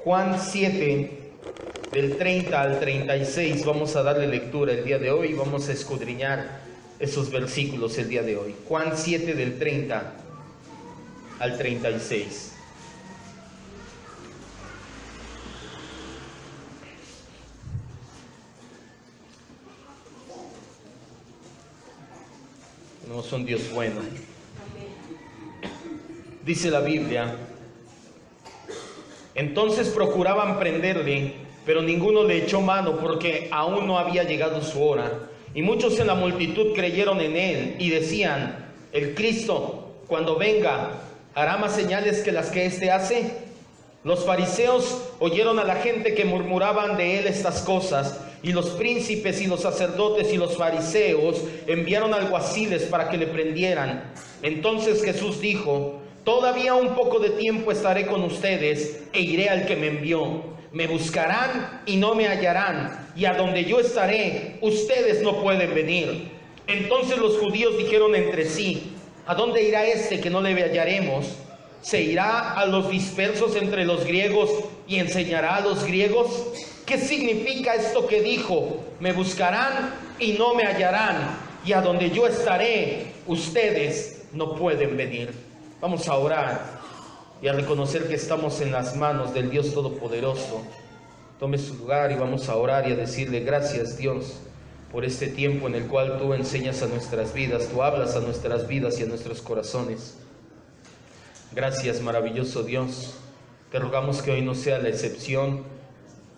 Juan 7, del 30 al 36, vamos a darle lectura el día de hoy, vamos a escudriñar esos versículos el día de hoy. Juan 7, del 30 al 36. No son Dios bueno. Dice la Biblia: entonces procuraban prenderle, pero ninguno le echó mano porque aún no había llegado su hora. Y muchos en la multitud creyeron en él y decían: el Cristo, cuando venga, hará más señales que las que éste hace. Los fariseos oyeron a la gente que murmuraban de él estas cosas, y los príncipes y los sacerdotes y los fariseos enviaron alguaciles para que le prendieran. Entonces Jesús dijo: todavía un poco de tiempo estaré con ustedes e iré al que me envió. Me buscarán y no me hallarán, y a donde yo estaré, ustedes no pueden venir. Entonces los judíos dijeron entre sí: ¿a dónde irá este que no le hallaremos? ¿Se irá a los dispersos entre los griegos y enseñará a los griegos? ¿Qué significa esto que dijo? Me buscarán y no me hallarán, y a donde yo estaré, ustedes no pueden venir. Vamos a orar y a reconocer que estamos en las manos del Dios Todopoderoso. Tome su lugar y vamos a orar y a decirle: gracias, Dios, por este tiempo en el cual tú enseñas a nuestras vidas, tú hablas a nuestras vidas y a nuestros corazones. Gracias, maravilloso Dios. Te rogamos que hoy no sea la excepción.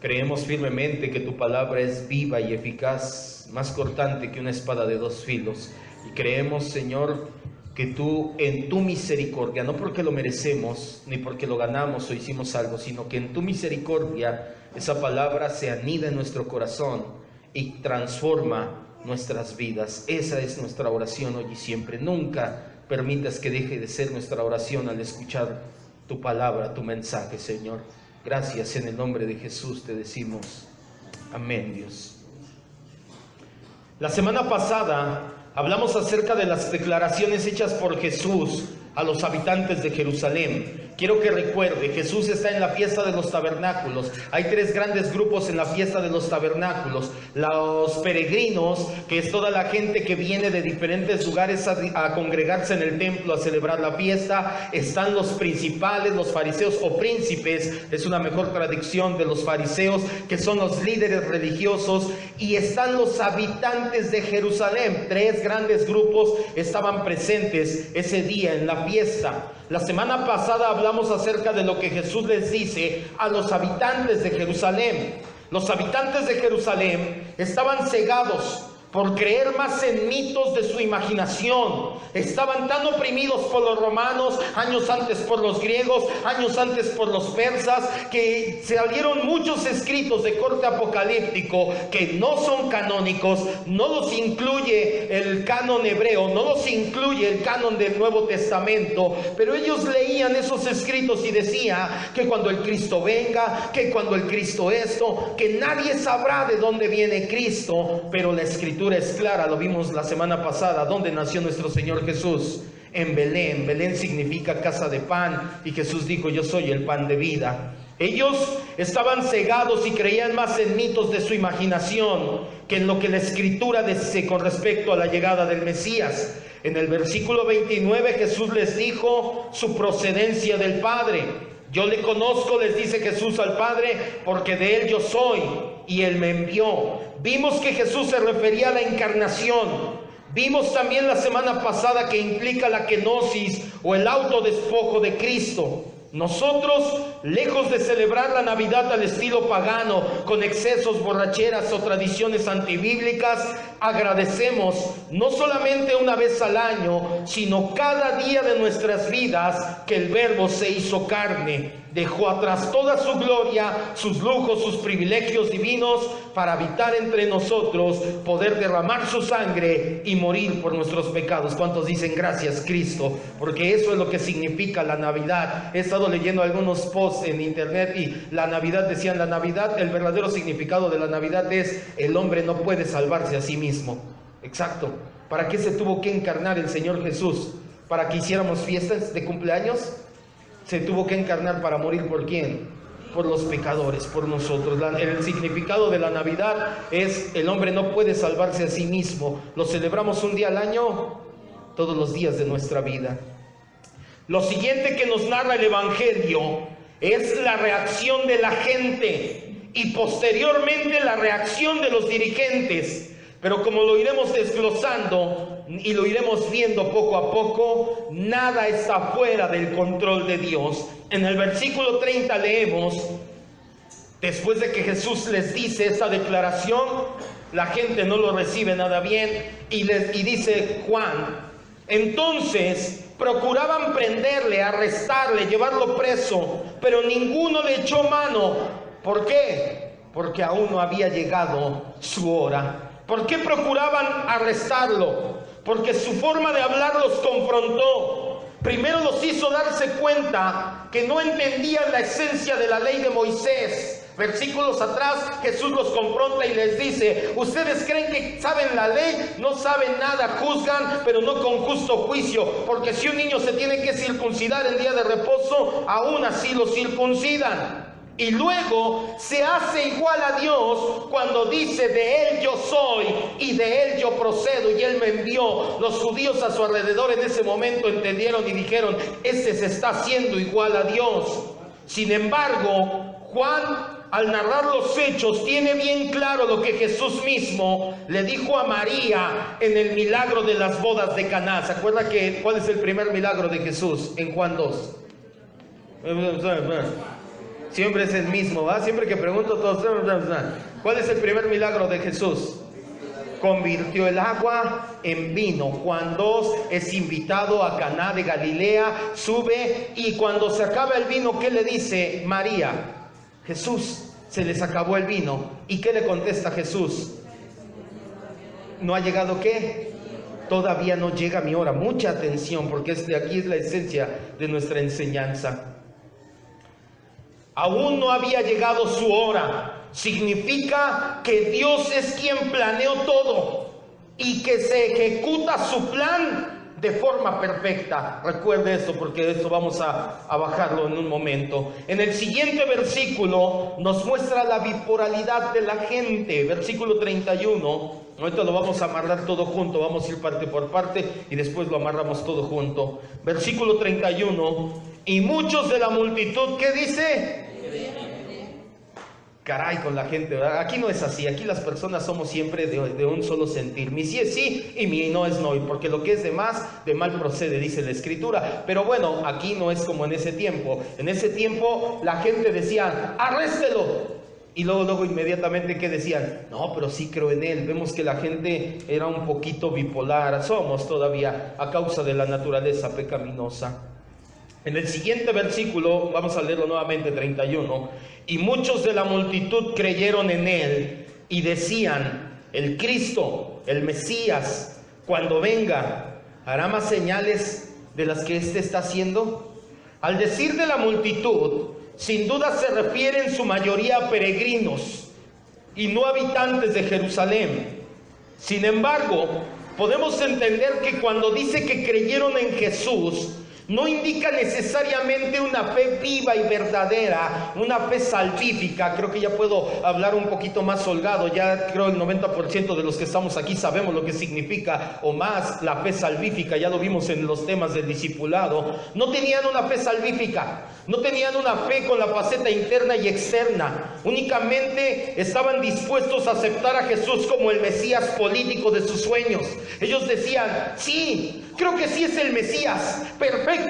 Creemos firmemente que tu palabra es viva y eficaz, más cortante que una espada de dos filos. Y creemos, Señor, que tú en tu misericordia, no porque lo merecemos, ni porque lo ganamos o hicimos algo, sino que en tu misericordia esa palabra se anida en nuestro corazón y transforma nuestras vidas. Esa es nuestra oración hoy y siempre. Nunca permitas que deje de ser nuestra oración al escuchar tu palabra, tu mensaje, Señor. Gracias, en el nombre de Jesús te decimos amén, Dios. La semana pasada hablamos acerca de las declaraciones hechas por Jesús a los habitantes de Jerusalén. Quiero que recuerde, Jesús está en la fiesta de los tabernáculos. Hay tres grandes grupos en la fiesta de los tabernáculos: los peregrinos, que es toda la gente que viene de diferentes lugares a congregarse en el templo a celebrar la fiesta. Están los principales, los fariseos o príncipes, es una mejor traducción de los fariseos, que son los líderes religiosos. Y están los habitantes de Jerusalén. Tres grandes grupos estaban presentes ese día en la fiesta. La semana pasada hablamos acerca de lo que Jesús les dice a los habitantes de Jerusalén. Los habitantes de Jerusalén estaban cegados por creer más en mitos de su imaginación. Estaban tan oprimidos por los romanos, años antes por los griegos, años antes por los persas, que salieron muchos escritos de corte apocalíptico que no son canónicos, no los incluye el canon hebreo, no los incluye el canon del Nuevo Testamento, pero ellos leían esos escritos y decía que cuando el Cristo venga, que cuando el Cristo esto, que nadie sabrá de dónde viene Cristo. Pero la escritura es clara, lo vimos la semana pasada. ¿Dónde nació nuestro Señor Jesús? En Belén. Belén significa casa de pan, y Jesús dijo: yo soy el pan de vida. Ellos estaban cegados y creían más en mitos de su imaginación que en lo que la escritura dice con respecto a la llegada del Mesías. En el versículo 29 Jesús les dijo su procedencia del Padre. Yo le conozco, les dice Jesús al Padre, porque de él yo soy y él me envió. Vimos que Jesús se refería a la encarnación. Vimos también la semana pasada que implica la kenosis o el autodespojo de Cristo. Nosotros, lejos de celebrar la Navidad al estilo pagano, con excesos, borracheras o tradiciones antibíblicas, agradecemos no solamente una vez al año, sino cada día de nuestras vidas, que el Verbo se hizo carne, dejó atrás toda su gloria, sus lujos, sus privilegios divinos, para habitar entre nosotros, poder derramar su sangre y morir por nuestros pecados. ¿Cuántos dicen gracias, Cristo? Porque eso es lo que significa la Navidad. He estado leyendo algunos posts en internet y la Navidad decían: la Navidad, el verdadero significado de la Navidad es: el hombre no puede salvarse a sí mismo. Exacto. ¿Para qué se tuvo que encarnar el Señor Jesús? ¿Para que hiciéramos fiestas de cumpleaños? Se tuvo que encarnar para morir ¿por quién? por los pecadores, por nosotros. El significado de la Navidad es: el hombre no puede salvarse a sí mismo. Lo celebramos un día al año, todos los días de nuestra vida. Lo siguiente que nos narra el Evangelio es la reacción de la gente y posteriormente la reacción de los dirigentes. Pero como lo iremos desglosando y lo iremos viendo poco a poco, nada está fuera del control de Dios. En el versículo 30 leemos: después de que Jesús les dice esta declaración, la gente no lo recibe nada bien y dice Juan: entonces procuraban prenderle, arrestarle, llevarlo preso, pero ninguno le echó mano. ¿Por qué? Porque aún no había llegado su hora. ¿Por qué procuraban arrestarlo? Porque su forma de hablar los confrontó. Primero los hizo darse cuenta que no entendían la esencia de la ley de Moisés. Versículos atrás Jesús los confronta y les dice: ustedes creen que saben la ley, no saben nada, juzgan pero no con justo juicio, porque si un niño se tiene que circuncidar el día de reposo, aún así lo circuncidan. Y luego se hace igual a Dios cuando dice: de Él yo soy y de Él yo procedo y Él me envió. Los judíos a su alrededor en ese momento entendieron y dijeron: este se está haciendo igual a Dios. Sin embargo, Juan, al narrar los hechos, tiene bien claro lo que Jesús mismo le dijo a María en el milagro de las bodas de Caná. ¿Se acuerda cuál es el primer milagro de Jesús en Juan 2? Siempre es el mismo, ¿va? Siempre que pregunto todos, ¿cuál es el primer milagro de Jesús? Convirtió el agua en vino. Juan 2 es invitado a Caná de Galilea, sube y cuando se acaba el vino, ¿qué le dice María? Jesús, se les acabó el vino. ¿Y qué le contesta Jesús? ¿No ha llegado qué? Todavía no llega mi hora. Mucha atención, porque aquí es la esencia de nuestra enseñanza. Aún no había llegado su hora. Significa que Dios es quien planeó todo y que se ejecuta su plan de forma perfecta. Recuerde esto, porque esto vamos a bajarlo en un momento. En el siguiente versículo nos muestra la bipolaridad de la gente. Versículo 31. Ahorita lo vamos a amarrar todo junto, vamos a ir parte por parte y después lo amarramos todo junto. Versículo 31. Y muchos de la multitud, ¿qué dice? Caray con la gente, ¿verdad? Aquí no es así. Aquí las personas somos siempre de un solo sentir. Mi sí es sí y mi no es no, porque lo que es de más, de mal procede, dice la Escritura. Pero bueno, aquí no es como en ese tiempo. En ese tiempo la gente decía: arréstelo. Y luego inmediatamente, ¿qué decían? No, pero sí creo en él. Vemos que la gente era un poquito bipolar. Somos todavía, a causa de la naturaleza pecaminosa. En el siguiente versículo, vamos a leerlo nuevamente, 31. Y muchos de la multitud creyeron en él y decían: el Cristo, el Mesías, cuando venga, ¿hará más señales de las que éste está haciendo? Al decir de la multitud, sin duda se refiere en su mayoría a peregrinos y no habitantes de Jerusalén. Sin embargo, podemos entender que cuando dice que creyeron en Jesús, no indica necesariamente una fe viva y verdadera, una fe salvífica. Creo que ya puedo hablar un poquito más holgado. Ya creo el 90% de los que estamos aquí sabemos lo que significa o más la fe salvífica. Ya lo vimos en los temas del discipulado. No tenían una fe salvífica, no tenían una fe con la faceta interna y externa. Únicamente estaban dispuestos a aceptar a Jesús como el Mesías político de sus sueños. Ellos decían: sí, creo que sí es el Mesías, perfecto,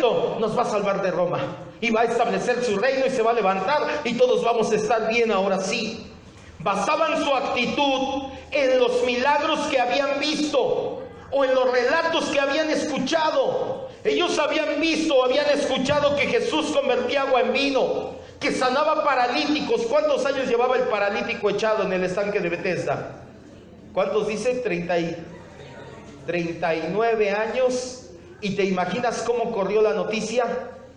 nos va a salvar de Roma y va a establecer su reino y se va a levantar y todos vamos a estar bien ahora sí. Basaban su actitud en los milagros que habían visto o en los relatos que habían escuchado. Ellos habían visto o habían escuchado que Jesús convertía agua en vino, que sanaba paralíticos. ¿Cuántos años llevaba el paralítico echado en el estanque de Betesda? ¿Cuántos dice? 39 años. ¿Y te imaginas cómo corrió la noticia?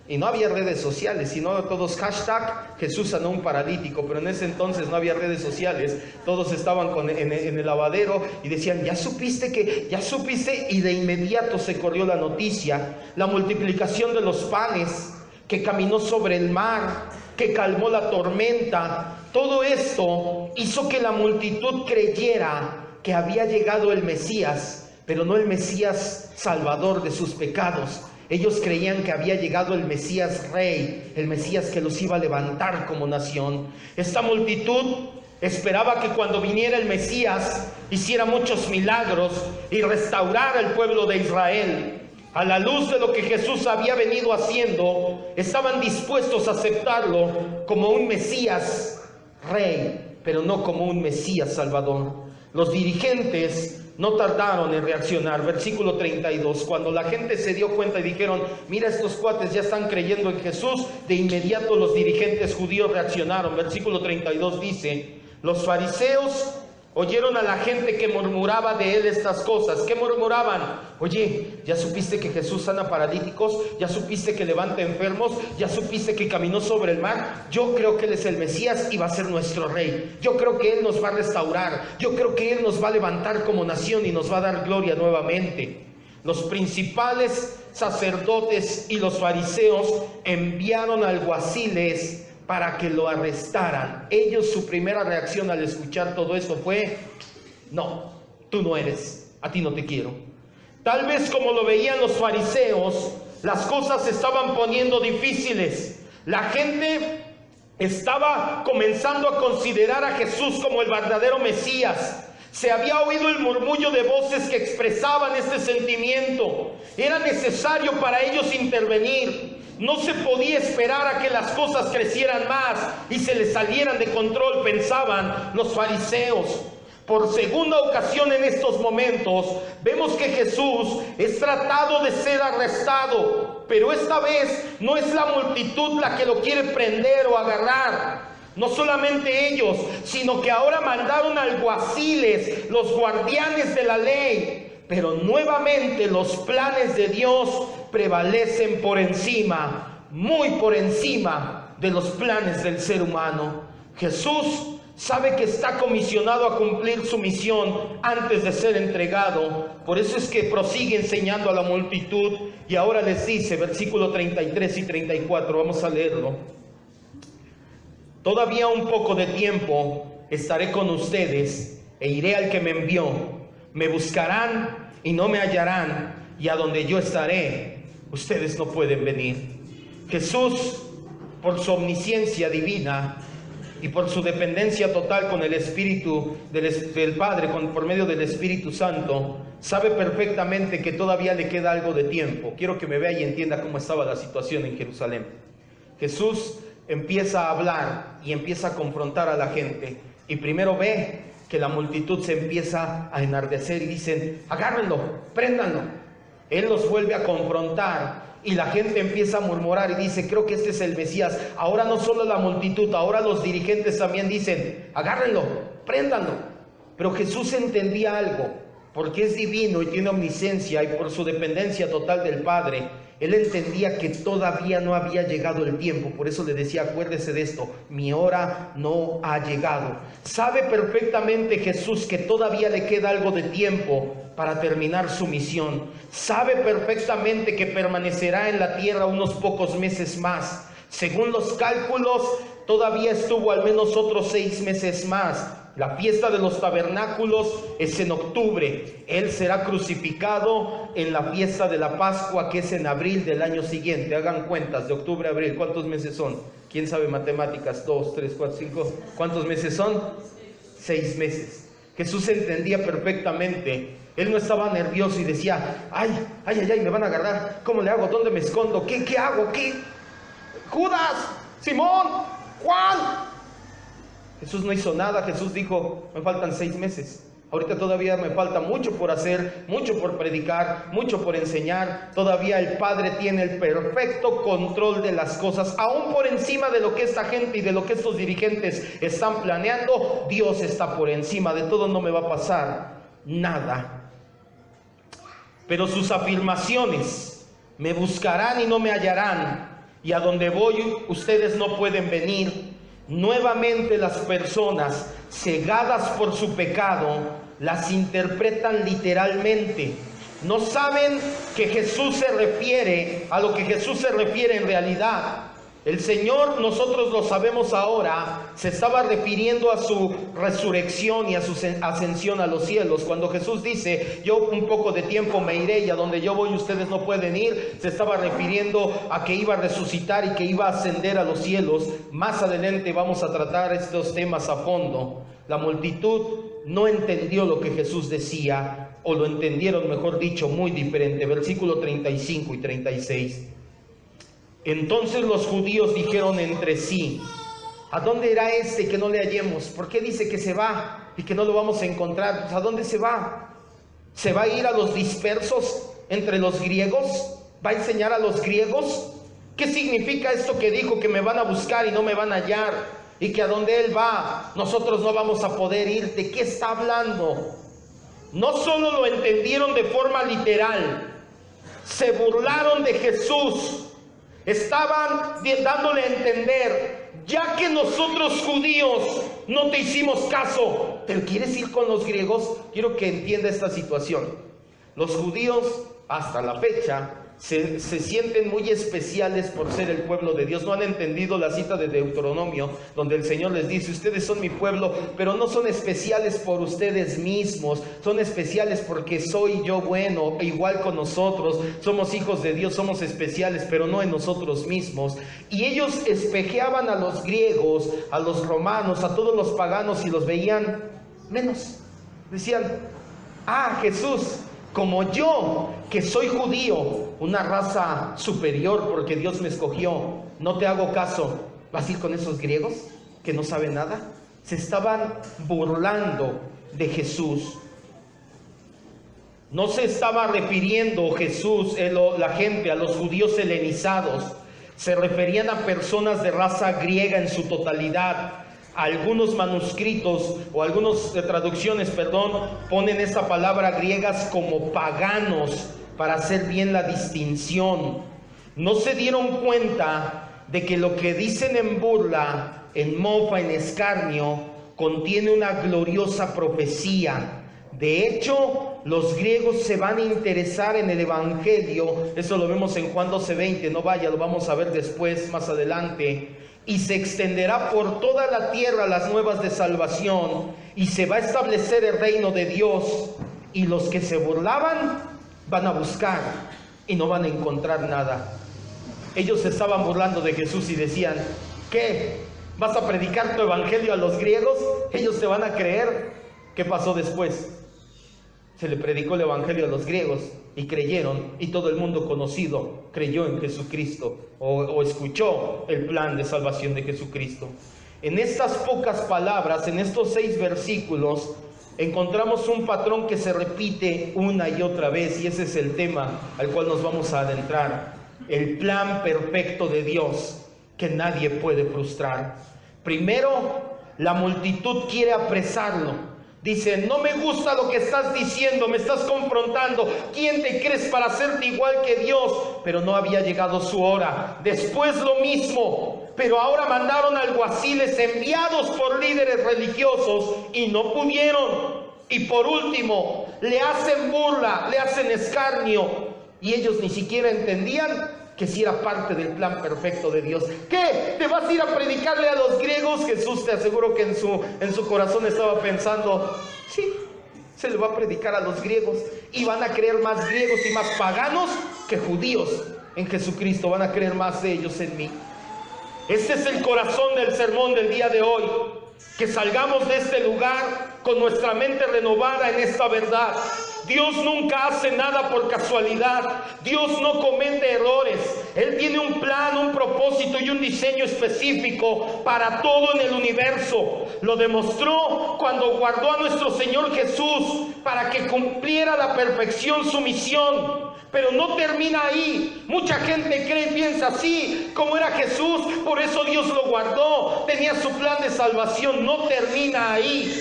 Y no había redes sociales, sino todos hashtag Jesús sanó un paralítico. Pero en ese entonces no había redes sociales. Todos estaban en el lavadero y decían: ya supiste, y de inmediato se corrió la noticia. La multiplicación de los panes, que caminó sobre el mar, que calmó la tormenta. Todo esto hizo que la multitud creyera que había llegado el Mesías, pero no el Mesías salvador de sus pecados. Ellos creían que había llegado el Mesías rey, el Mesías que los iba a levantar como nación. Esta multitud esperaba que cuando viniera el Mesías hiciera muchos milagros y restaurara el pueblo de Israel. A la luz de lo que Jesús había venido haciendo, estaban dispuestos a aceptarlo como un Mesías rey, pero no como un Mesías salvador. Los dirigentes no tardaron en reaccionar. Versículo 32, cuando la gente se dio cuenta y dijeron: mira, estos cuates ya están creyendo en Jesús, de inmediato los dirigentes judíos reaccionaron. Versículo 32 dice: los fariseos oyeron a la gente que murmuraba de él estas cosas. ¿Qué murmuraban? Oye, ¿ya supiste que Jesús sana paralíticos? ¿Ya supiste que levanta enfermos? ¿Ya supiste que caminó sobre el mar? Yo creo que él es el Mesías y va a ser nuestro rey. Yo creo que él nos va a restaurar. Yo creo que él nos va a levantar como nación y nos va a dar gloria nuevamente. Los principales sacerdotes y los fariseos enviaron alguaciles para que lo arrestaran. Ellos, su primera reacción al escuchar todo esto fue: no, tú no eres, a ti no te quiero. Tal vez como lo veían los fariseos, las cosas se estaban poniendo difíciles. La gente estaba comenzando a considerar a Jesús como el verdadero Mesías. Se había oído el murmullo de voces que expresaban este sentimiento. Era necesario para ellos intervenir. No se podía esperar a que las cosas crecieran más y se les salieran de control, pensaban los fariseos. Por segunda ocasión en estos momentos vemos que Jesús es tratado de ser arrestado, pero esta vez no es la multitud la que lo quiere prender o agarrar. No solamente ellos, sino que ahora mandaron alguaciles, los guardianes de la ley. Pero nuevamente los planes de Dios prevalecen por encima, muy por encima de los planes del ser humano. Jesús sabe que está comisionado a cumplir su misión antes de ser entregado. Por eso es que prosigue enseñando a la multitud. Y ahora les dice, versículo 33 y 34, vamos a leerlo: todavía un poco de tiempo estaré con ustedes e iré al que me envió. Me buscarán y no me hallarán, y a donde yo estaré, ustedes no pueden venir. Jesús, por su omnisciencia divina y por su dependencia total con el Espíritu del Padre, por medio del Espíritu Santo, sabe perfectamente que todavía le queda algo de tiempo. Quiero que me vea y entienda cómo estaba la situación en Jerusalén. Jesús empieza a hablar y empieza a confrontar a la gente, y primero ve que la multitud se empieza a enardecer y dicen: agárrenlo, préndanlo. Él los vuelve a confrontar y la gente empieza a murmurar y dice: creo que este es el Mesías. Ahora no solo la multitud, ahora los dirigentes también dicen: agárrenlo, préndanlo. Pero Jesús entendía algo, porque es divino y tiene omnisciencia, y por su dependencia total del Padre, Él entendía que todavía no había llegado el tiempo. Por eso le decía: acuérdese de esto, mi hora no ha llegado. Sabe perfectamente Jesús que todavía le queda algo de tiempo para terminar su misión. Sabe perfectamente que permanecerá en la tierra unos pocos meses más. Según los cálculos, todavía estuvo al menos otros 6 meses más. La fiesta de los tabernáculos es en octubre. Él será crucificado en la fiesta de la Pascua, que es en abril del año siguiente. Hagan cuentas, de octubre a abril, ¿cuántos meses son? ¿Quién sabe matemáticas? 2, 3, 4, 5. ¿Cuántos meses son? 6 meses. Jesús entendía perfectamente. Él no estaba nervioso y decía: ay, me van a agarrar. ¿Cómo le hago? ¿Dónde me escondo? ¿Qué hago? ¿Qué? Judas, Simón, Juan. Jesús no hizo nada. Jesús dijo: me faltan 6 meses. Ahorita todavía me falta mucho por hacer, mucho por predicar, mucho por enseñar. Todavía el Padre tiene el perfecto control de las cosas. Aún por encima de lo que esta gente y de lo que estos dirigentes están planeando, Dios está por encima de todo. No me va a pasar nada. Pero sus afirmaciones: me buscarán y no me hallarán, y a donde voy ustedes no pueden venir. Nuevamente las personas, cegadas por su pecado, las interpretan literalmente. No saben que Jesús se refiere a lo que Jesús se refiere en realidad. El Señor, nosotros lo sabemos ahora, se estaba refiriendo a su resurrección y a su ascensión a los cielos. Cuando Jesús dice, yo un poco de tiempo me iré y a donde yo voy ustedes no pueden ir, se estaba refiriendo a que iba a resucitar y que iba a ascender a los cielos. Más adelante vamos a tratar estos temas a fondo. La multitud no entendió lo que Jesús decía, o lo entendieron, mejor dicho, muy diferente. Versículo 35 y 36. Entonces los judíos dijeron entre sí, ¿a dónde irá este que no le hallemos? ¿Por qué dice que se va y que no lo vamos a encontrar? Pues, ¿a dónde se va? ¿Se va a ir a los dispersos entre los griegos? ¿Va a enseñar a los griegos? ¿Qué significa esto que dijo, que me van a buscar y no me van a hallar? Y que a donde él va, nosotros no vamos a poder ir. ¿De qué está hablando? No solo lo entendieron de forma literal, se burlaron de Jesús. Estaban dándole a entender, ya que nosotros judíos no te hicimos caso, ¿te quieres ir con los griegos? Quiero que entienda esta situación. Los judíos hasta la fecha se sienten muy especiales por ser el pueblo de Dios. No han entendido la cita de Deuteronomio, donde el Señor les dice, ustedes son mi pueblo, pero no son especiales por ustedes mismos, son especiales porque soy yo bueno, igual con nosotros, somos hijos de Dios, somos especiales, pero no en nosotros mismos. Y ellos espejeaban a los griegos, a los romanos, a todos los paganos y los veían menos. Decían, Jesús, como yo, que soy judío, una raza superior porque Dios me escogió, no te hago caso, ¿vas a ir con esos griegos que no saben nada? Se estaban burlando de Jesús. No se estaba refiriendo Jesús, la gente, a los judíos helenizados. Se referían a personas de raza griega en su totalidad. Algunos manuscritos o algunas traducciones, ponen esa palabra griegas como paganos para hacer bien la distinción. No se dieron cuenta de que lo que dicen en burla, en mofa, en escarnio, contiene una gloriosa profecía. De hecho, los griegos se van a interesar en el evangelio. Eso lo vemos en Juan 12:20. No vaya, lo vamos a ver después, más adelante. Y se extenderá por toda la tierra las nuevas de salvación, y se va a establecer el reino de Dios, y los que se burlaban van a buscar y no van a encontrar nada. Ellos se estaban burlando de Jesús y decían, ¿qué? ¿Vas a predicar tu evangelio a los griegos? ¿Ellos te van a creer? ¿Qué pasó después? Se le predicó el evangelio a los griegos y creyeron, y todo el mundo conocido creyó en Jesucristo o escuchó el plan de salvación de Jesucristo. En estas pocas palabras, en estos 6 versículos, encontramos un patrón que se repite una y otra vez, y ese es el tema al cual nos vamos a adentrar. El plan perfecto de Dios que nadie puede frustrar. Primero, la multitud quiere apresarlo. Dice, no me gusta lo que estás diciendo, me estás confrontando. ¿Quién te crees para hacerte igual que Dios? Pero no había llegado su hora. Después lo mismo, pero ahora mandaron alguaciles enviados por líderes religiosos y no pudieron. Y por último, le hacen burla, le hacen escarnio, y ellos ni siquiera entendían que si era parte del plan perfecto de Dios. ¿Qué? ¿Te vas a ir a predicarle a los griegos? Jesús, te aseguro que en su corazón estaba pensando, sí, se le va a predicar a los griegos, y van a creer más griegos y más paganos que judíos en Jesucristo. Van a creer más de ellos en mí. Este es el corazón del sermón del día de hoy. Que salgamos de este lugar con nuestra mente renovada en esta verdad. Dios nunca hace nada por casualidad. Dios no comete errores. Él tiene un plan, un propósito y un diseño específico para todo en el universo. Lo demostró cuando guardó a nuestro Señor Jesús para que cumpliera a la perfección su misión. Pero no termina ahí. Mucha gente cree y piensa así, como era Jesús, por eso Dios lo guardó, tenía su plan de salvación. No termina ahí.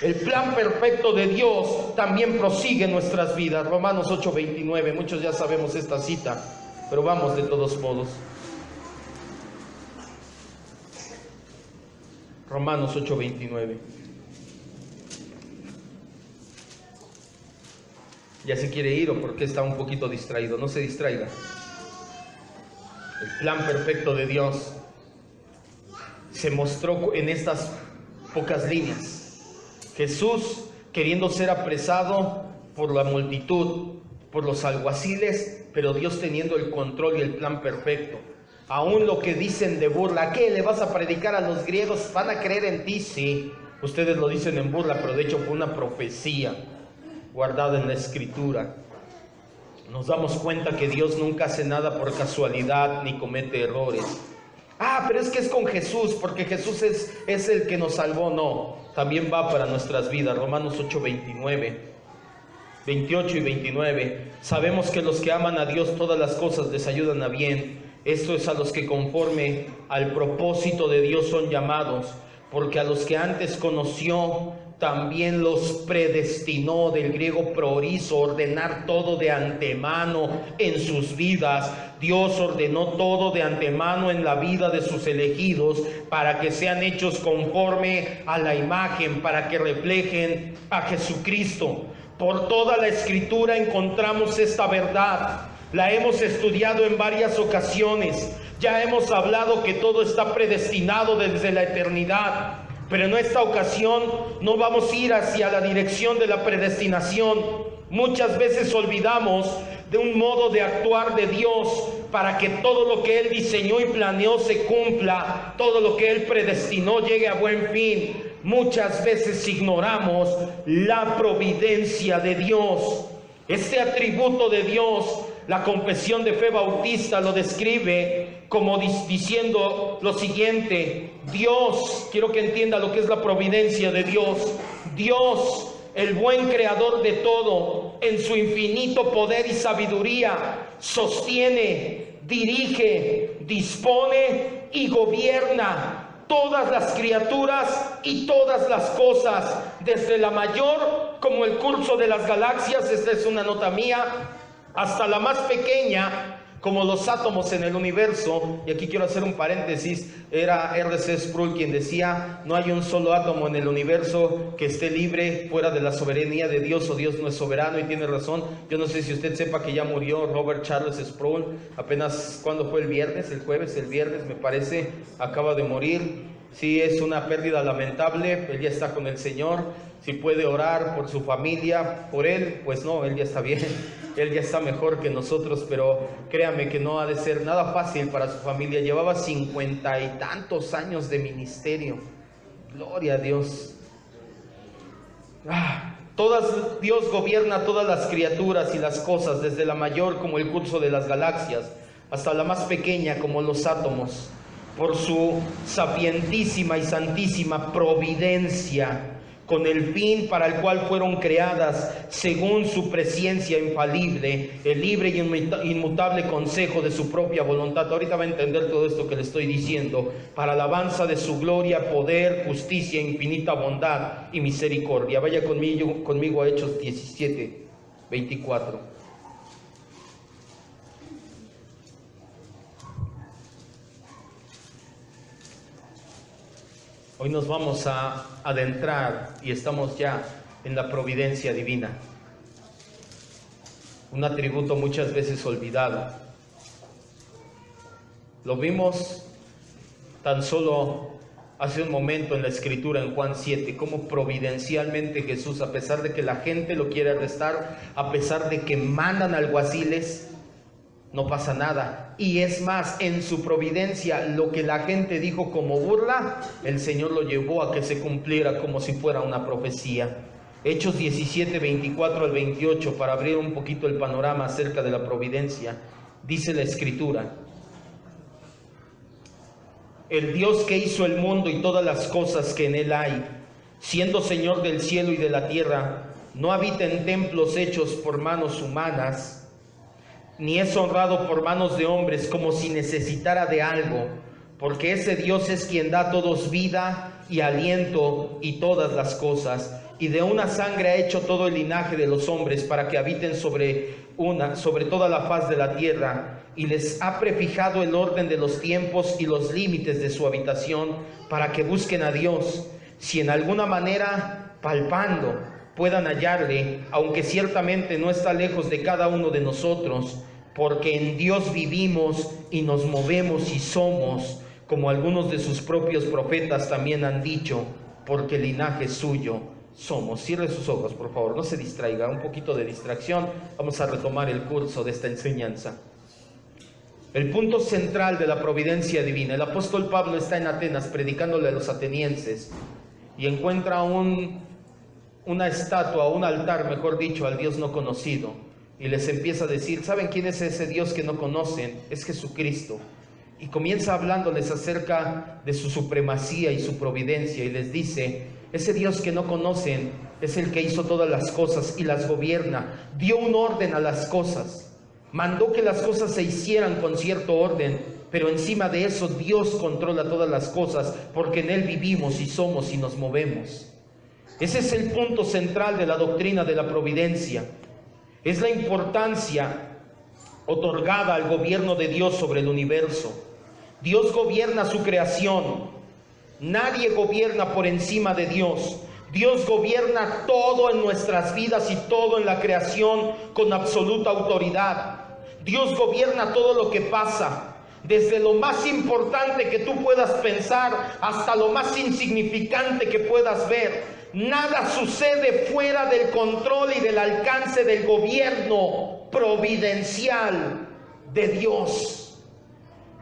El plan perfecto de Dios también prosigue en nuestras vidas. Romanos 8:29, muchos ya sabemos esta cita, pero vamos de todos modos. Romanos 8:29. ¿Ya se quiere ir o porque está un poquito distraído? No se distraiga. El plan perfecto de Dios se mostró en estas pocas líneas. Jesús queriendo ser apresado por la multitud, por los alguaciles, pero Dios teniendo el control y el plan perfecto. Aún lo que dicen de burla, ¿qué le vas a predicar a los griegos? ¿Van a creer en ti? Sí, ustedes lo dicen en burla, pero de hecho fue una profecía guardada en la Escritura. Nos damos cuenta que Dios nunca hace nada por casualidad ni comete errores. Pero es que es con Jesús, porque Jesús es el que nos salvó. No, también va para nuestras vidas. Romanos 8, 28 y 29. Sabemos que los que aman a Dios todas las cosas les ayudan a bien. Esto es a los que conforme al propósito de Dios son llamados, porque a los que antes conoció también los predestinó, del griego proorizo, ordenar todo de antemano en sus vidas. Dios ordenó todo de antemano en la vida de sus elegidos para que sean hechos conforme a la imagen, para que reflejen a Jesucristo. Por toda la Escritura encontramos esta verdad. La hemos estudiado en varias ocasiones. Ya hemos hablado que todo está predestinado desde la eternidad. Pero en esta ocasión no vamos a ir hacia la dirección de la predestinación. Muchas veces olvidamos de un modo de actuar de Dios para que todo lo que Él diseñó y planeó se cumpla, todo lo que Él predestinó llegue a buen fin. Muchas veces ignoramos la providencia de Dios. Este atributo de Dios, la Confesión de Fe Bautista lo describe como diciendo lo siguiente: Dios, quiero que entienda lo que es la providencia de Dios. Dios, el buen creador de todo, en su infinito poder y sabiduría, sostiene, dirige, dispone y gobierna todas las criaturas y todas las cosas, desde la mayor como el curso de las galaxias, esta es una nota mía, hasta la más pequeña como los átomos en el universo. Y aquí quiero hacer un paréntesis. Era R.C. Sproul quien decía: no hay un solo átomo en el universo que esté libre fuera de la soberanía de Dios, o Dios no es soberano. Y tiene razón. Yo no sé si usted sepa que ya murió Robert Charles Sproul apenas, ¿cuándo fue? El viernes me parece, acaba de morir. Sí, es una pérdida lamentable. Él ya está con el Señor. Si puede orar por su familia, por él, pues no, él ya está bien, él ya está mejor que nosotros, pero créame que no ha de ser nada fácil para su familia. Llevaba 50 y tantos años de ministerio. Gloria a Dios. Dios gobierna todas las criaturas y las cosas, desde la mayor como el curso de las galaxias, hasta la más pequeña como los átomos, por su sapientísima y santísima providencia, con el fin para el cual fueron creadas, según su presciencia infalible, el libre y inmutable consejo de su propia voluntad. Ahorita va a entender todo esto que le estoy diciendo, para alabanza de su gloria, poder, justicia, infinita bondad y misericordia. Vaya conmigo a Hechos 17, 24. Hoy nos vamos a adentrar y estamos ya en la providencia divina, un atributo muchas veces olvidado. Lo vimos tan solo hace un momento en la Escritura, en Juan 7, cómo providencialmente Jesús, a pesar de que la gente lo quiere arrestar, a pesar de que mandan alguaciles, no pasa nada. Y es más, en su providencia, lo que la gente dijo como burla, el Señor lo llevó a que se cumpliera como si fuera una profecía. Hechos 17, 24 al 28, para abrir un poquito el panorama acerca de la providencia. Dice la Escritura: el Dios que hizo el mundo y todas las cosas que en él hay, siendo Señor del cielo y de la tierra, no habita en templos hechos por manos humanas, ni es honrado por manos de hombres como si necesitara de algo, porque ese Dios es quien da a todos vida y aliento y todas las cosas, y de una sangre ha hecho todo el linaje de los hombres para que habiten sobre toda la faz de la tierra, y les ha prefijado el orden de los tiempos y los límites de su habitación, para que busquen a Dios, si en alguna manera, palpando, puedan hallarle, aunque ciertamente no está lejos de cada uno de nosotros, porque en Dios vivimos y nos movemos y somos, como algunos de sus propios profetas también han dicho, porque linaje suyo somos. Cierre sus ojos, por favor, no se distraiga, un poquito de distracción. Vamos a retomar el curso de esta enseñanza. El punto central de la providencia divina. El apóstol Pablo está en Atenas predicándole a los atenienses y encuentra una estatua, un altar, mejor dicho, al Dios no conocido, y les empieza a decir: ¿saben quién es ese Dios que no conocen? Es Jesucristo. Y comienza hablándoles acerca de su supremacía y su providencia, y les dice: ese Dios que no conocen es el que hizo todas las cosas y las gobierna, dio un orden a las cosas, mandó que las cosas se hicieran con cierto orden, pero encima de eso Dios controla todas las cosas, porque en Él vivimos y somos y nos movemos. Ese es el punto central de la doctrina de la providencia. Es la importancia otorgada al gobierno de Dios sobre el universo. Dios gobierna su creación. Nadie gobierna por encima de Dios. Dios gobierna todo en nuestras vidas y todo en la creación con absoluta autoridad. Dios gobierna todo lo que pasa, desde lo más importante que tú puedas pensar hasta lo más insignificante que puedas ver. Nada sucede fuera del control y del alcance del gobierno providencial de Dios.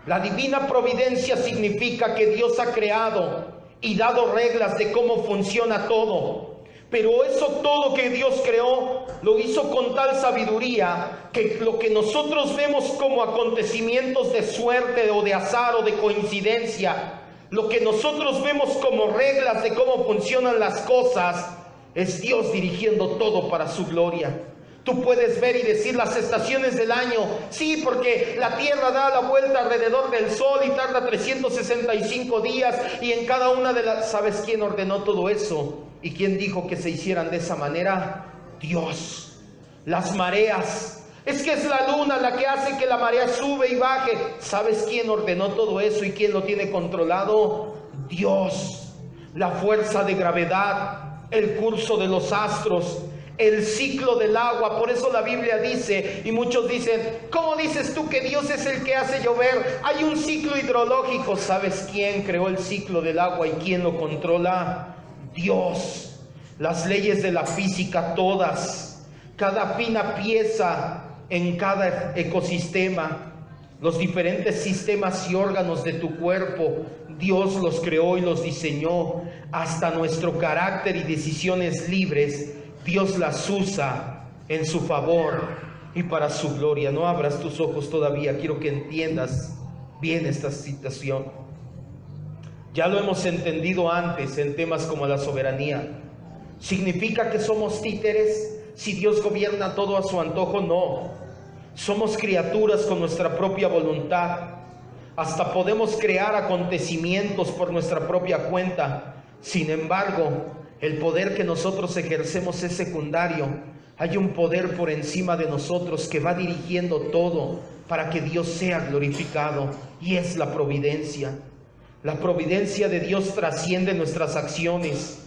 La divina providencia significa que Dios ha creado y dado reglas de cómo funciona todo. Pero eso todo que Dios creó, lo hizo con tal sabiduría que lo que nosotros vemos como acontecimientos de suerte o de azar o de coincidencia, lo que nosotros vemos como reglas de cómo funcionan las cosas, es Dios dirigiendo todo para su gloria. Tú puedes ver y decir las estaciones del año, sí, porque la Tierra da la vuelta alrededor del Sol y tarda 365 días, y en cada una de las... ¿Sabes quién ordenó todo eso? ¿Y quién dijo que se hicieran de esa manera? Dios. Las mareas, es que es la luna la que hace que la marea sube y baje. ¿Sabes quién ordenó todo eso y quién lo tiene controlado? Dios. La fuerza de gravedad, el curso de los astros, el ciclo del agua. Por eso la Biblia dice, y muchos dicen: ¿cómo dices tú que Dios es el que hace llover? Hay un ciclo hidrológico. ¿Sabes quién creó el ciclo del agua y quién lo controla? Dios. Las leyes de la física todas, cada fina pieza en cada ecosistema, los diferentes sistemas y órganos de tu cuerpo, Dios los creó y los diseñó. Hasta nuestro carácter y decisiones libres, Dios las usa en su favor y para su gloria. No abras tus ojos todavía, quiero que entiendas bien esta situación. Ya lo hemos entendido antes en temas como la soberanía. ¿Significa que somos títeres si Dios gobierna todo a su antojo? No. Somos criaturas con nuestra propia voluntad. Hasta podemos crear acontecimientos por nuestra propia cuenta. Sin embargo, el poder que nosotros ejercemos es secundario. Hay un poder por encima de nosotros que va dirigiendo todo para que Dios sea glorificado, y es la providencia. La providencia de Dios trasciende nuestras acciones.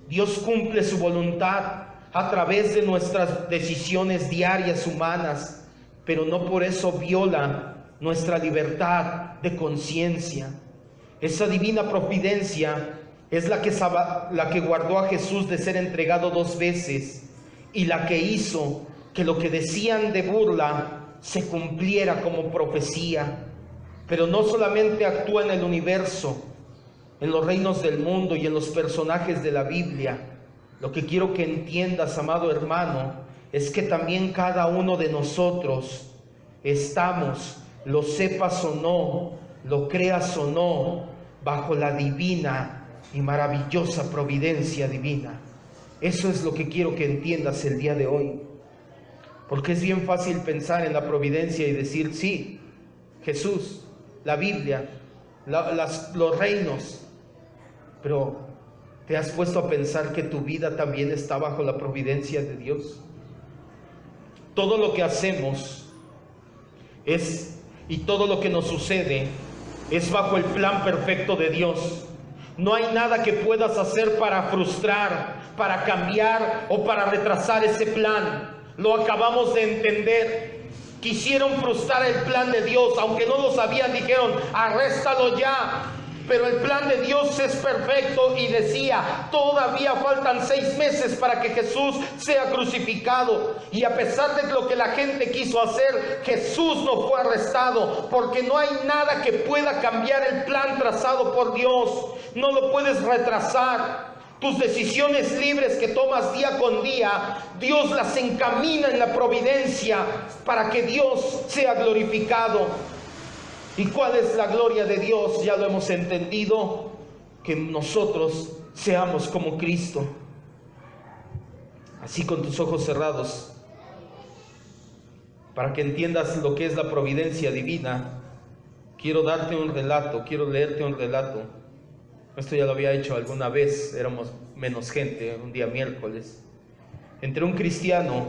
Dios cumple su voluntad a través de nuestras decisiones diarias humanas, pero no por eso viola nuestra libertad de conciencia. Esa divina providencia es la que guardó a Jesús de ser entregado 2 veces, y la que hizo que lo que decían de burla se cumpliera como profecía. Pero no solamente actúa en el universo, en los reinos del mundo y en los personajes de la Biblia. Lo que quiero que entiendas, amado hermano, es que también cada uno de nosotros estamos, lo sepas o no, lo creas o no, bajo la divina y maravillosa providencia divina. Eso es lo que quiero que entiendas el día de hoy. Porque es bien fácil pensar en la providencia y decir: sí, Jesús, la Biblia, los reinos. Pero ¿te has puesto a pensar que tu vida también está bajo la providencia de Dios? Todo lo que hacemos y todo lo que nos sucede es bajo el plan perfecto de Dios. No hay nada que puedas hacer para frustrar, para cambiar o para retrasar ese plan. Lo acabamos de entender. Quisieron frustrar el plan de Dios, aunque no lo sabían, dijeron, arréstalo ya. Pero el plan de Dios es perfecto y decía, todavía faltan 6 meses para que Jesús sea crucificado. Y a pesar de lo que la gente quiso hacer, Jesús no fue arrestado, porque no hay nada que pueda cambiar el plan trazado por Dios. No lo puedes retrasar. Tus decisiones libres que tomas día con día, Dios las encamina en la providencia para que Dios sea glorificado. ¿Y cuál es la gloria de Dios? Ya lo hemos entendido, que nosotros seamos como Cristo. Así con tus ojos cerrados, para que entiendas lo que es la providencia divina, quiero darte un relato, quiero leerte un relato. Esto ya lo había hecho alguna vez, éramos menos gente, un día miércoles, entre un cristiano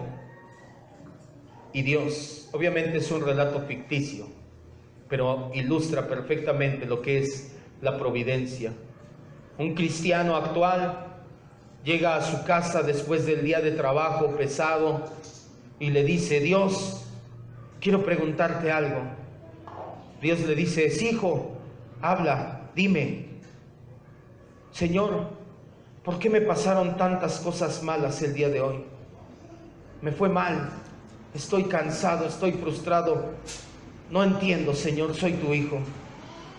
y Dios. Obviamente es un relato ficticio, pero ilustra perfectamente lo que es la providencia. Un cristiano actual llega a su casa después del día de trabajo pesado y le dice, Dios, quiero preguntarte algo. Dios le dice, sí, hijo, habla, dime. Señor, ¿por qué me pasaron tantas cosas malas el día de hoy? Me fue mal, estoy cansado, estoy frustrado. No entiendo, Señor, soy tu hijo.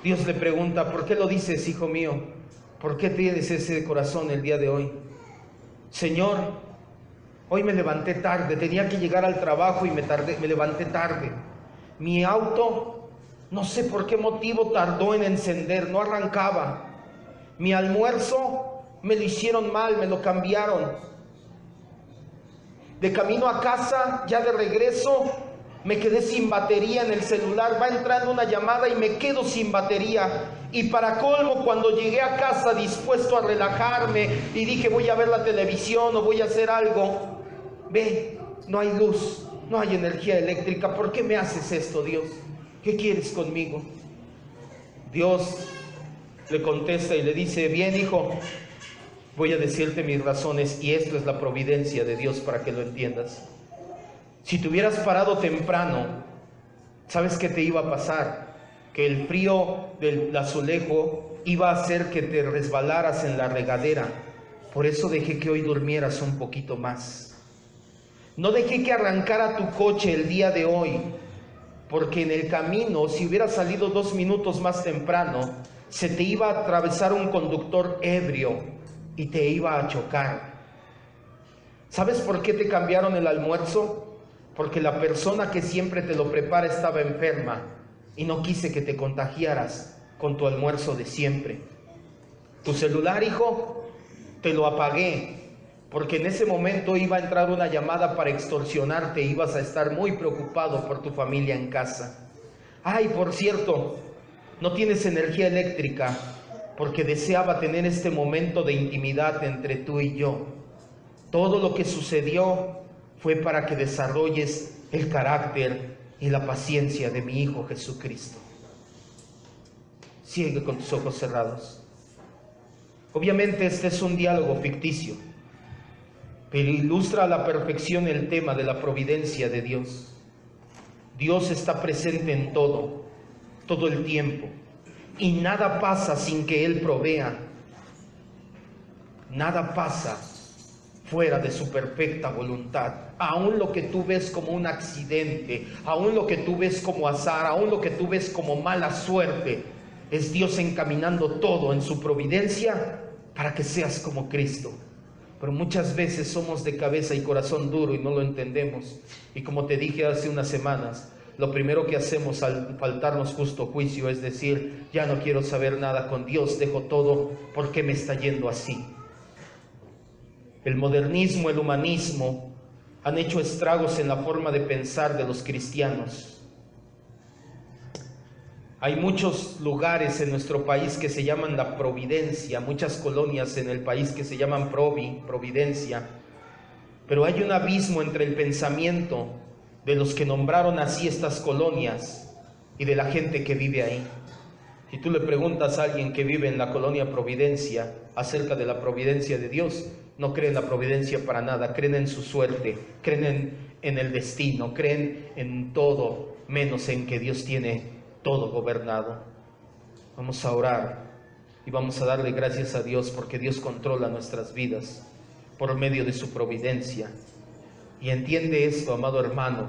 Dios le pregunta, ¿por qué lo dices, hijo mío? ¿Por qué tienes ese corazón el día de hoy? Señor, hoy me levanté tarde, tenía que llegar al trabajo y me levanté tarde. Mi auto, no sé por qué motivo tardó en encender, no arrancaba. Mi almuerzo me lo hicieron mal, me lo cambiaron. De camino a casa, ya de regreso, me quedé sin batería en el celular, va entrando una llamada y me quedo sin batería. Y para colmo, cuando llegué a casa dispuesto a relajarme y dije voy a ver la televisión o voy a hacer algo, ve, no hay luz, no hay energía eléctrica. ¿Por qué me haces esto, Dios? ¿Qué quieres conmigo? Dios le contesta y le dice, bien, hijo, voy a decirte mis razones, y esto es la providencia de Dios para que lo entiendas. Si te hubieras parado temprano, ¿sabes qué te iba a pasar? Que el frío del azulejo iba a hacer que te resbalaras en la regadera. Por eso dejé que hoy durmieras un poquito más. No dejé que arrancara tu coche el día de hoy, porque en el camino, si hubieras salido 2 minutos más temprano, se te iba a atravesar un conductor ebrio y te iba a chocar. ¿Sabes por qué te cambiaron el almuerzo? Porque la persona que siempre te lo prepara estaba enferma y no quise que te contagiaras con tu almuerzo de siempre. Tu celular, hijo, te lo apagué porque en ese momento iba a entrar una llamada para extorsionarte y ibas a estar muy preocupado por tu familia en casa. Ay, por cierto, no tienes energía eléctrica porque deseaba tener este momento de intimidad entre tú y yo. Todo lo que sucedió fue para que desarrolles el carácter y la paciencia de mi Hijo Jesucristo. Sigue con tus ojos cerrados. Obviamente este es un diálogo ficticio, pero ilustra a la perfección el tema de la providencia de Dios. Dios está presente en todo el tiempo, y nada pasa sin que Él provea. Nada pasa fuera de su perfecta voluntad. Aún lo que tú ves como un accidente, aún lo que tú ves como azar, aún lo que tú ves como mala suerte, es Dios encaminando todo en su providencia para que seas como Cristo. Pero muchas veces somos de cabeza y corazón duro y no lo entendemos. Y como te dije hace unas semanas, lo primero que hacemos al faltarnos justo juicio es decir, ya no quiero saber nada con Dios, dejo todo, ¿por qué me está yendo así? El modernismo, el humanismo han hecho estragos en la forma de pensar de los cristianos. Hay muchos lugares en nuestro país que se llaman la Providencia, muchas colonias en el país que se llaman Providencia, pero hay un abismo entre el pensamiento de los que nombraron así estas colonias y de la gente que vive ahí. Si tú le preguntas a alguien que vive en la colonia Providencia acerca de la providencia de Dios, no creen en la providencia para nada, creen en su suerte, creen en el destino, creen en todo, menos en que Dios tiene todo gobernado. Vamos a orar y vamos a darle gracias a Dios porque Dios controla nuestras vidas por medio de su providencia. Y entiende esto, amado hermano,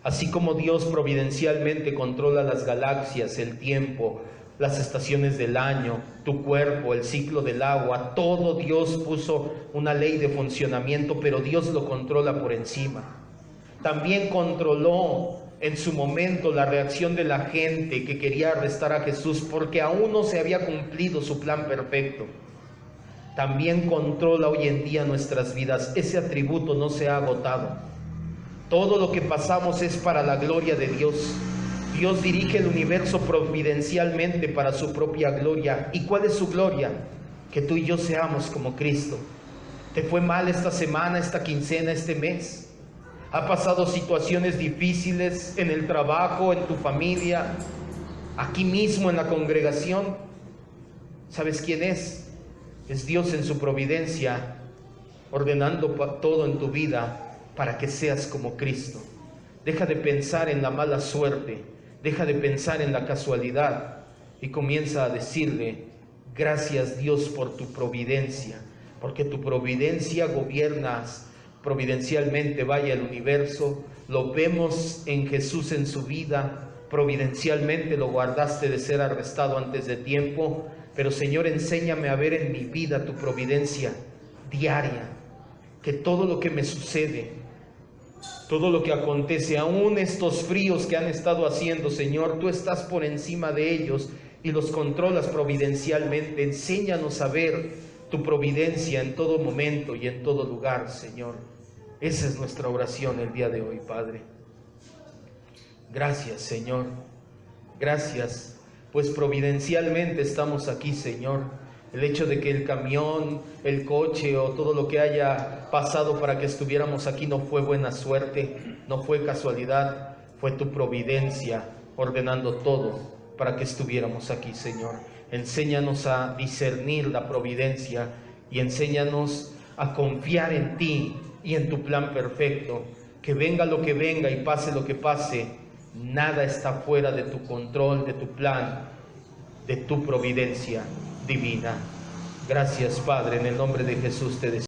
así como Dios providencialmente controla las galaxias, el tiempo, las estaciones del año, tu cuerpo, el ciclo del agua, todo Dios puso una ley de funcionamiento, pero Dios lo controla por encima. También controló en su momento la reacción de la gente que quería arrestar a Jesús porque aún no se había cumplido su plan perfecto. También controla hoy en día nuestras vidas. Ese atributo no se ha agotado. Todo lo que pasamos es para la gloria de Dios. Dios dirige el universo providencialmente para su propia gloria. ¿Y cuál es su gloria? Que tú y yo seamos como Cristo. ¿Te fue mal esta semana, esta quincena, este mes? ¿Ha pasado situaciones difíciles en el trabajo, en tu familia, aquí mismo en la congregación? ¿Sabes quién es? Es Dios en su providencia, ordenando todo en tu vida para que seas como Cristo. Deja de pensar en la mala suerte, deja de pensar en la casualidad y comienza a decirle: gracias Dios por tu providencia, porque tu providencia gobiernas providencialmente, vaya el universo. Lo vemos en Jesús en su vida, providencialmente lo guardaste de ser arrestado antes de tiempo. Pero Señor, enséñame a ver en mi vida tu providencia diaria, que todo lo que me sucede, todo lo que acontece, aún estos fríos que han estado haciendo, Señor, tú estás por encima de ellos y los controlas providencialmente. Enséñanos a ver tu providencia en todo momento y en todo lugar, Señor. Esa es nuestra oración el día de hoy, Padre. Gracias, Señor. Gracias. Pues providencialmente estamos aquí, Señor. El hecho de que el camión, el coche o todo lo que haya pasado para que estuviéramos aquí no fue buena suerte, no fue casualidad, fue tu providencia ordenando todo para que estuviéramos aquí, Señor. Enséñanos a discernir la providencia y enséñanos a confiar en ti y en tu plan perfecto. Que venga lo que venga y pase lo que pase, nada está fuera de tu control, de tu plan, de tu providencia divina. Gracias, Padre, en el nombre de Jesús te decimos.